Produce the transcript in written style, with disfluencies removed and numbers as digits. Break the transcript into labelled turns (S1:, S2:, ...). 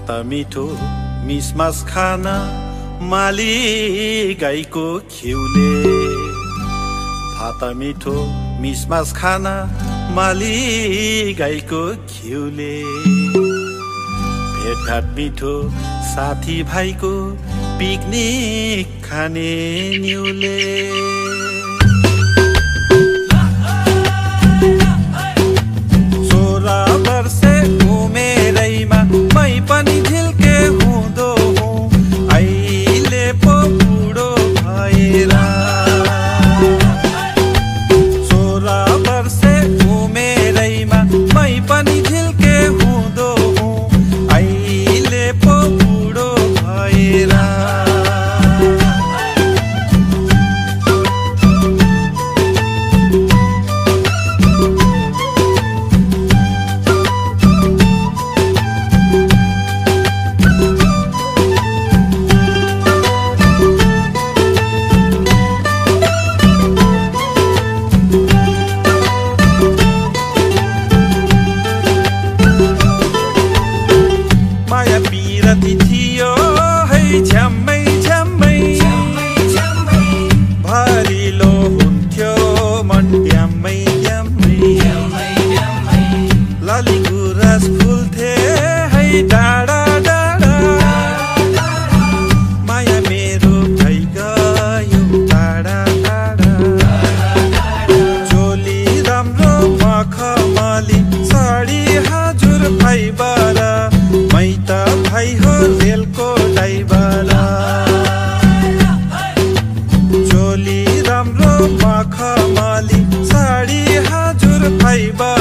S1: भात मिठो मिसमास खान माली गाईको खिउले। भात मिठो मिसमास खान माली गाईको खिउले। भेटघाट मिठो साथी भाइको पिकनिक खाने निउले। मै पनि झिल्के हुँदो हुँ अहिले पो बुढो भएर। 16 वर्षे उमेरैमा मै पनि झिल्के हुँदो हुँ अहिले पो बुढो भएर। पिरती थियो है झ्याम्मै झ्याम्मै भरिलो हुन्थ्यो मन ड्याम्मै ड्याम्मै। लाली गुराँस फुल्थे है डाँडा डाँडा माया मेरो भइगयो टाढा टाढा। चोली राम्रो मखमली साडी हजुर भाइबाट मै त भाइ हो रेलको ड्राइभर। चोली राम्रो मखमली साडी हजुर भाइबाट